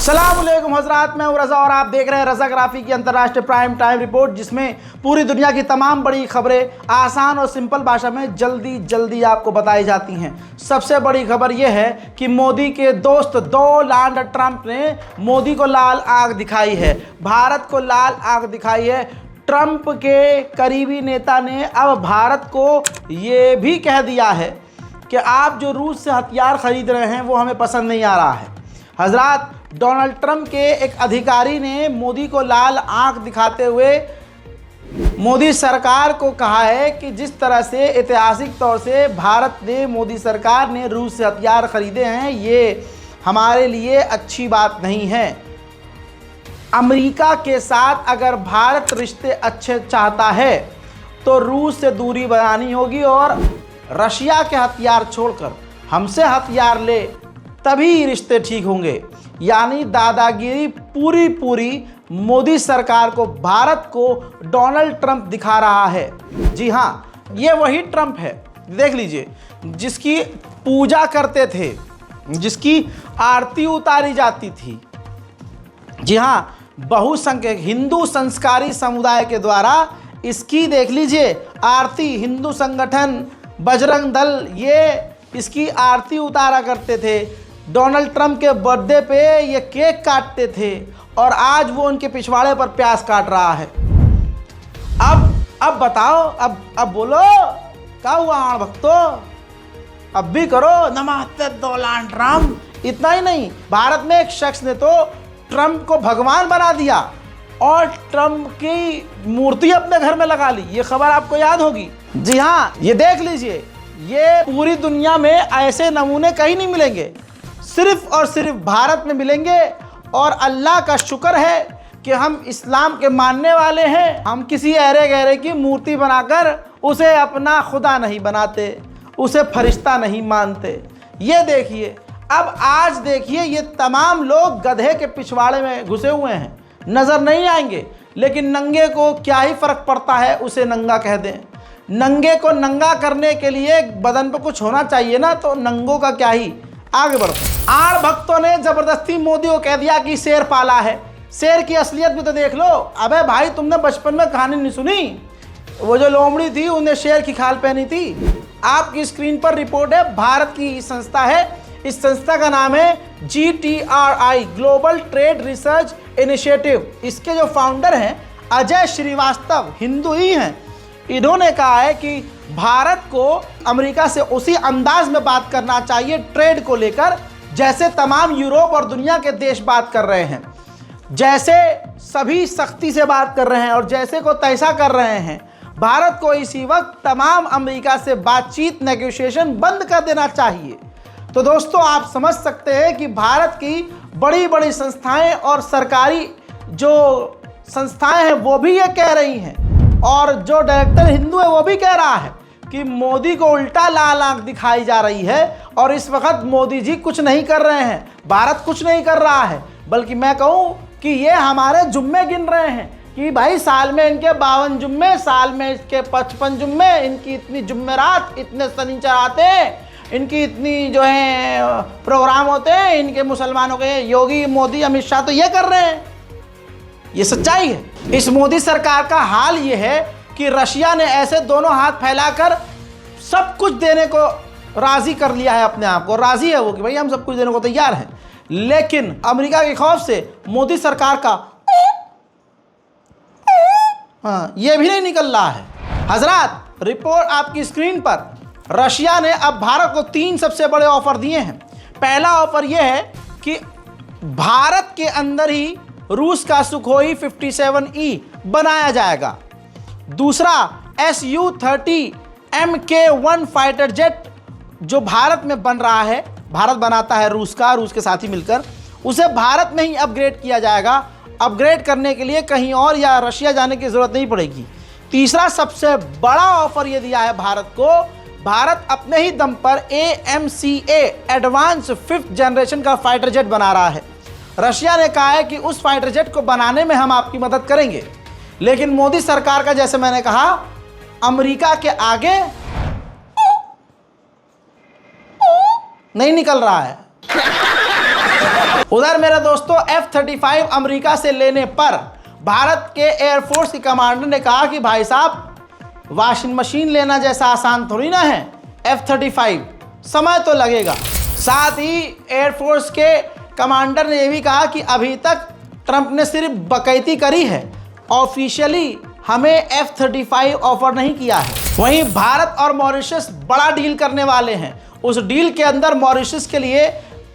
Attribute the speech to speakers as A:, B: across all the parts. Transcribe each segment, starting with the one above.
A: सलामुअलैकुम हजरात, मैं हूं रज़ा और आप देख रहे हैं रज़ाग्राफी की अंतर्राष्ट्रीय प्राइम टाइम रिपोर्ट, जिसमें पूरी दुनिया की तमाम बड़ी खबरें आसान और सिंपल भाषा में जल्दी आपको बताई जाती हैं। सबसे बड़ी खबर यह है कि मोदी के दोस्त डोनाल्ड ट्रंप ने मोदी को लाल आग दिखाई है, भारत को लाल आग दिखाई है। ट्रंप के करीबी नेता ने अब भारत को ये भी कह दिया है कि आप जो रूस से हथियार खरीद रहे हैं वो हमें पसंद नहीं आ रहा है। हजरात, डोनाल्ड ट्रंप के एक अधिकारी ने मोदी को लाल आंख दिखाते हुए मोदी सरकार को कहा है कि जिस तरह से ऐतिहासिक तौर से भारत ने, मोदी सरकार ने रूस से हथियार खरीदे हैं, ये हमारे लिए अच्छी बात नहीं है। अमेरिका के साथ अगर भारत रिश्ते अच्छे चाहता है तो रूस से दूरी बनानी होगी और रशिया के हथियार छोड़कर हमसे हथियार ले, तभी रिश्ते ठीक होंगे। यानी दादागिरी पूरी मोदी सरकार को, भारत को डोनाल्ड ट्रंप दिखा रहा है। जी हाँ, ये वही ट्रंप है, देख लीजिए, जिसकी पूजा करते थे, जिसकी आरती उतारी जाती थी। जी हाँ, बहुसंख्यक हिंदू संस्कारी समुदाय के द्वारा इसकी, देख लीजिए, आरती, हिंदू संगठन बजरंग दल ये इसकी आरती उतारा करते थे। डोनाल्ड ट्रंप के बर्थडे पे ये केक काटते थे और आज वो उनके पिछवाड़े पर प्याज काट रहा है। अब बताओ, अब बोलो, क्या हुआ आण भक्तों? अब भी करो नमस्ते डोनाल्ड ट्रंप। इतना ही नहीं, भारत में एक शख्स ने तो ट्रंप को भगवान बना दिया और ट्रंप की मूर्ति अपने घर में लगा ली। ये खबर आपको याद होगी। जी हाँ, ये देख लीजिए, ये पूरी दुनिया में ऐसे नमूने कहीं नहीं मिलेंगे, सिर्फ और सिर्फ भारत में मिलेंगे। और अल्लाह का शुक्र है कि हम इस्लाम के मानने वाले हैं। हम किसी ऐरे गहरे की मूर्ति बनाकर उसे अपना खुदा नहीं बनाते, उसे फरिश्ता नहीं मानते। ये देखिए, अब आज देखिए, ये तमाम लोग गधे के पिछवाड़े में घुसे हुए हैं, नज़र नहीं आएंगे, लेकिन नंगे को क्या ही फ़र्क पड़ता है, उसे नंगा कह दें। नंगे को नंगा करने के लिए बदन पे कुछ होना चाहिए ना, तो नंगों का क्या ही। आगे बढ़ो। आड़ भक्तों ने जबरदस्ती मोदी को कह दिया कि शेर पाला है। शेर की असलियत भी तो देख लो। अबे भाई, तुमने बचपन में कहानी नहीं सुनी? वो जो लोमड़ी थी, उन्हें शेर की खाल पहनी थी। आपकी स्क्रीन पर रिपोर्ट है, भारत की संस्था है, इस संस्था का नाम है GTRI, global trade research initiative. इसके जो फाउंडर हैं अजय श्रीवास्तव, हिंदू ही हैं। इन्होंने कहा है कि भारत को अमेरिका से उसी अंदाज में बात करना चाहिए ट्रेड को लेकर जैसे तमाम यूरोप और दुनिया के देश बात कर रहे हैं, जैसे सभी सख्ती से बात कर रहे हैं और जैसे को तैसा कर रहे हैं। भारत को इसी वक्त तमाम अमेरिका से बातचीत, नेगोशिएशन बंद कर देना चाहिए। तो दोस्तों, आप समझ सकते हैं कि भारत की बड़ी संस्थाएं और सरकारी जो संस्थाएं हैं वो भी ये कह रही हैं, और जो डायरेक्टर हिंदू है वो भी कह रहा है कि मोदी को उल्टा लाल आंख दिखाई जा रही है। और इस वक्त मोदी जी कुछ नहीं कर रहे हैं, भारत कुछ नहीं कर रहा है, बल्कि मैं कहूँ कि ये हमारे जुम्मे गिन रहे हैं कि भाई साल में इनके 52 जुम्मे, साल में इसके 55 जुम्मे, इनकी इतनी जुम्मेरात, इतने शनिचर आते हैं, इनकी इतनी जो है प्रोग्राम होते हैं, इनके मुसलमानों के। योगी, मोदी, अमित शाह तो ये कर रहे हैं। ये सच्चाई है। इस मोदी सरकार का हाल ये है कि रशिया ने ऐसे दोनों हाथ फैलाकर सब कुछ देने को राजी कर लिया है, अपने आप को राजी है वो कि भाई हम सब कुछ देने को तैयार हैं। लेकिन अमेरिका के खौफ से मोदी सरकार का हाँ, ये भी नहीं निकल रहा है। हजरात, रिपोर्ट आपकी स्क्रीन पर। रशिया ने अब भारत को 3 सबसे बड़े ऑफर दिए हैं। पहला ऑफर यह है कि भारत के अंदर ही रूस का सुखोई 57E बनाया जाएगा। दूसरा, Su-30 Mk-1 फाइटर जेट जो भारत में बन रहा है, भारत बनाता है रूस के साथ ही मिलकर, उसे भारत में ही अपग्रेड किया जाएगा। अपग्रेड करने के लिए कहीं और या रशिया जाने की ज़रूरत नहीं पड़ेगी। तीसरा सबसे बड़ा ऑफर ये दिया है भारत को, भारत अपने ही दम पर AMCA एडवांस 5th जनरेशन का फाइटर जेट बना रहा है। रशिया ने कहा है कि उस फाइटर जेट को बनाने में हम आपकी मदद करेंगे, लेकिन मोदी सरकार का, जैसे मैंने कहा, अमेरिका के आगे नहीं निकल रहा है। उधर मेरे दोस्तों F-35 अमेरिका से लेने पर भारत के एयरफोर्स के कमांडर ने कहा कि भाई साहब वॉशिंग मशीन लेना जैसा आसान थोड़ी ना है, F-35 समय तो लगेगा। साथ ही एयरफोर्स के कमांडर ने यह भी कहा कि अभी तक ट्रंप ने सिर्फ बकैती करी है, ऑफिशियली हमें F-35 ऑफर नहीं किया है। वहीं भारत और मॉरिशस बड़ा डील करने वाले हैं। उस डील के अंदर मॉरिशस के लिए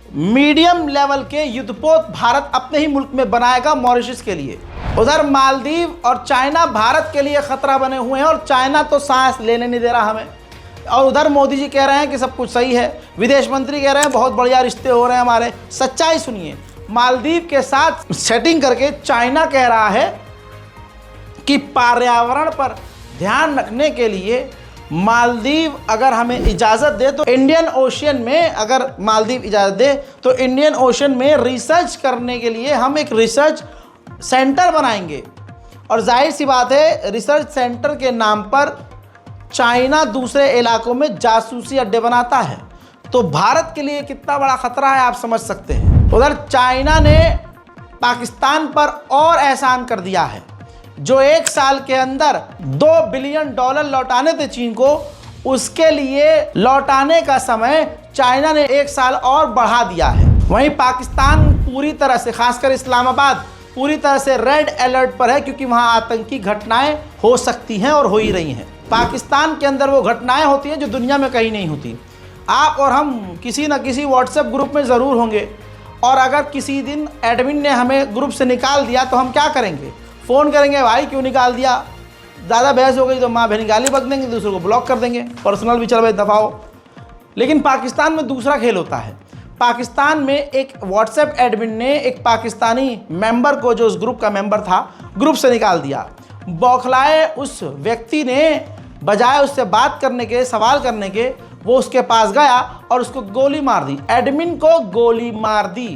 A: मीडियम लेवल के युद्धपोत भारत अपने ही मुल्क में बनाएगा मॉरिशस के लिए। उधर मालदीव और चाइना भारत के लिए खतरा बने हुए हैं और चाइना तो सांस लेने नहीं दे रहा हमें। और उधर मोदी जी कह रहे हैं कि सब कुछ सही है, विदेश मंत्री कह रहे हैं बहुत बढ़िया रिश्ते हो रहे हैं हमारे। सच्चाई सुनिए, मालदीव के साथ सेटिंग करके चाइना कह रहा है कि पर्यावरण पर ध्यान रखने के लिए मालदीव अगर हमें इजाज़त दे तो इंडियन ओशन में, अगर मालदीव इजाज़त दे तो इंडियन ओशन में रिसर्च करने के लिए हम एक रिसर्च सेंटर बनाएंगे। और जाहिर सी बात है, रिसर्च सेंटर के नाम पर चाइना दूसरे इलाकों में जासूसी अड्डे बनाता है, तो भारत के लिए कितना बड़ा खतरा है आप समझ सकते हैं। उधर चाइना ने पाकिस्तान पर और एहसान कर दिया है। जो 1 साल के अंदर $2 बिलियन लौटाने थे चीन को, उसके लिए लौटाने का समय चाइना ने 1 साल और बढ़ा दिया है। वहीं पाकिस्तान पूरी तरह से, खासकर इस्लामाबाद पूरी तरह से रेड अलर्ट पर है, क्योंकि वहां आतंकी घटनाएं हो सकती हैं और हो ही रही हैं। पाकिस्तान के अंदर वो घटनाएं होती हैं जो दुनिया में कहीं नहीं होती। आप और हम किसी न किसी व्हाट्सएप ग्रुप में ज़रूर होंगे, और अगर किसी दिन एडमिन ने हमें ग्रुप से निकाल दिया तो हम क्या करेंगे? फ़ोन करेंगे, भाई क्यों निकाल दिया, ज़्यादा बहस हो गई तो माँ बहन गाली बक देंगे, दूसरों को ब्लॉक कर देंगे, पर्सनल भी चल भाई दफाओ। लेकिन पाकिस्तान में दूसरा खेल होता है। पाकिस्तान में एक व्हाट्सएप एडमिन ने एक पाकिस्तानी मेंबर को, जो उस ग्रुप का मेंबर था, ग्रुप से निकाल दिया। बौखलाए उस व्यक्ति ने बजाय उससे बात करने के, सवाल करने के, वो उसके पास गया और उसको गोली मार दी, एडमिन को गोली मार दी।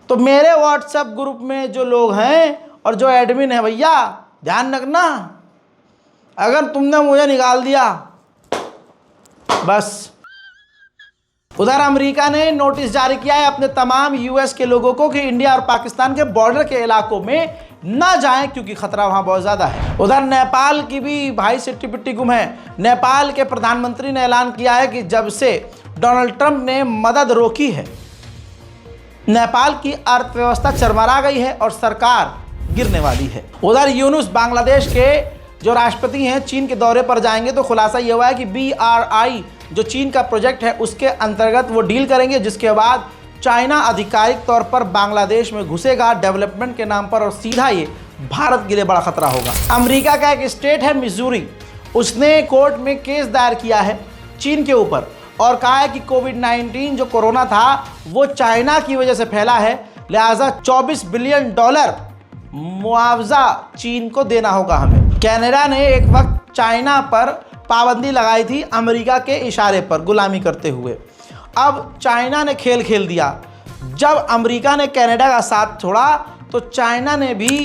A: तो मेरे व्हाट्सएप ग्रुप में जो लोग हैं और जो एडमिन है, भैया ध्यान रखना, अगर तुमने मुझे निकाल दिया बस। उधर अमेरिका ने नोटिस जारी किया है अपने तमाम यूएस के लोगों को कि इंडिया और पाकिस्तान के बॉर्डर के इलाकों में ना जाएं, क्योंकि खतरा वहां बहुत ज़्यादा है। उधर नेपाल की भी भाई सिट्टी पिट्टी गुम है। नेपाल के प्रधानमंत्री ने ऐलान किया है कि जब से डोनाल्ड ट्रंप ने मदद रोकी है, नेपाल की अर्थव्यवस्था चरमरा गई है और सरकार गिरने वाली है। उधर यूनुस बांग्लादेश के जो राष्ट्रपति हैं चीन के दौरे पर जाएंगे, तो खुलासा ये हुआ है कि BRI जो चीन का प्रोजेक्ट है उसके अंतर्गत वो डील करेंगे, जिसके बाद चाइना आधिकारिक तौर पर बांग्लादेश में घुसेगा डेवलपमेंट के नाम पर, और सीधा ये भारत के लिए बड़ा खतरा होगा। अमेरिका का एक स्टेट है मिजूरी, उसने कोर्ट में केस दायर किया है चीन के ऊपर और कहा है कि कोविड-19 जो कोरोना था वो चाइना की वजह से फैला है, लिहाजा $24 बिलियन मुआवजा चीन को देना होगा हमें। कनाडा ने एक वक्त चाइना पर पाबंदी लगाई थी अमेरिका के इशारे पर, गुलामी करते हुए। अब चाइना ने खेल खेल दिया। जब अमेरिका ने कनाडा का साथ छोड़ा तो चाइना ने भी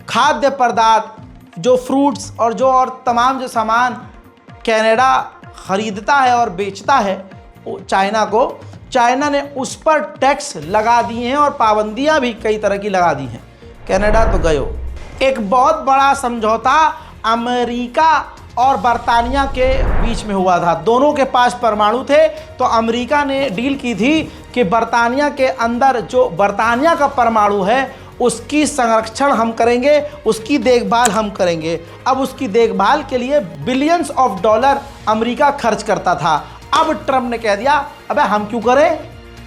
A: खाद्य पदार्थ, जो फ्रूट्स और जो और तमाम जो सामान कनाडा ख़रीदता है और बेचता है चाइना को, चाइना ने उस पर टैक्स लगा दिए हैं और पाबंदियां भी कई तरह की लगा दी हैं। कनाडा तो गयो। एक बहुत बड़ा समझौता अमेरिका और बरतानिया के बीच में हुआ था। दोनों के पास परमाणु थे, तो अमेरिका ने डील की थी कि बरतानिया के अंदर जो बरतानिया का परमाणु है उसकी संरक्षण हम करेंगे, उसकी देखभाल हम करेंगे। अब उसकी देखभाल के लिए बिलियंस ऑफ डॉलर अमेरिका खर्च करता था। अब ट्रंप ने कह दिया, अबे हम क्यों करें,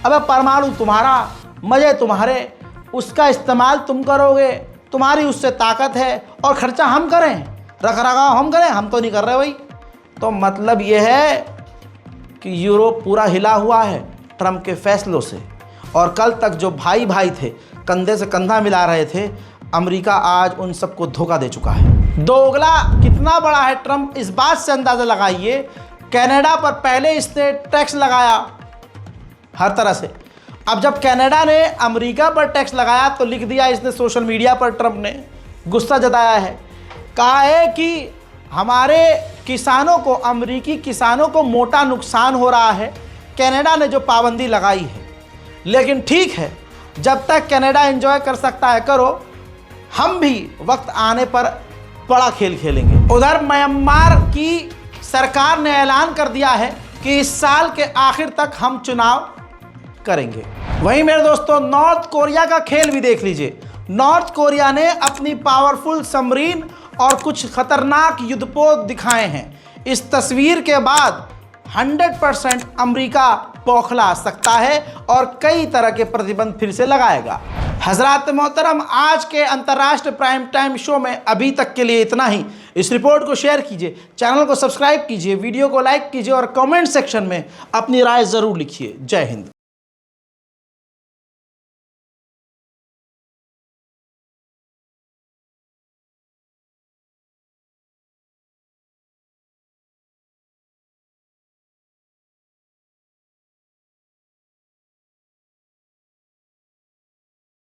A: अबे परमाणु तुम्हारा, मज़े तुम्हारे, उसका इस्तेमाल तुम करोगे, तुम्हारी उससे ताकत है, और ख़र्चा हम करें, रख रखाव हम करें, हम तो नहीं कर रहे भाई। तो मतलब ये है कि यूरोप पूरा हिला हुआ है ट्रंप के फैसलों से, और कल तक जो भाई भाई थे, कंधे से कंधा मिला रहे थे, अमेरिका आज उन सबको धोखा दे चुका है। दोगला कितना बड़ा है ट्रंप, इस बात से अंदाज़ा लगाइए। कनाडा पर पहले इसने टैक्स लगाया हर तरह से, अब जब कनाडा ने अमेरिका पर टैक्स लगाया तो लिख दिया इसने सोशल मीडिया पर, ट्रंप ने गुस्सा जताया है, कहा है कि हमारे किसानों को, अमेरिकी किसानों को मोटा नुकसान हो रहा है कनाडा ने जो पाबंदी लगाई है। लेकिन ठीक है, जब तक कनाडा एंजॉय कर सकता है करो, हम भी वक्त आने पर बड़ा खेल खेलेंगे। उधर म्यांमार की सरकार ने ऐलान कर दिया है कि इस साल के आखिर तक हम चुनाव करेंगे। वहीं मेरे दोस्तों, नॉर्थ कोरिया का खेल भी देख लीजिए। नॉर्थ कोरिया ने अपनी पावरफुल सबमरीन और कुछ खतरनाक युद्धपोत दिखाए हैं। इस तस्वीर के बाद 100% अमेरिका बौखला सकता है और कई तरह के प्रतिबंध फिर से लगाएगा। हजरात मोहतरम, आज के अंतर्राष्ट्रीय प्राइम टाइम शो में अभी तक के लिए इतना ही। इस रिपोर्ट को शेयर कीजिए, चैनल को सब्सक्राइब कीजिए, वीडियो को लाइक कीजिए और कमेंट सेक्शन में अपनी राय ज़रूर लिखिए। जय हिंद।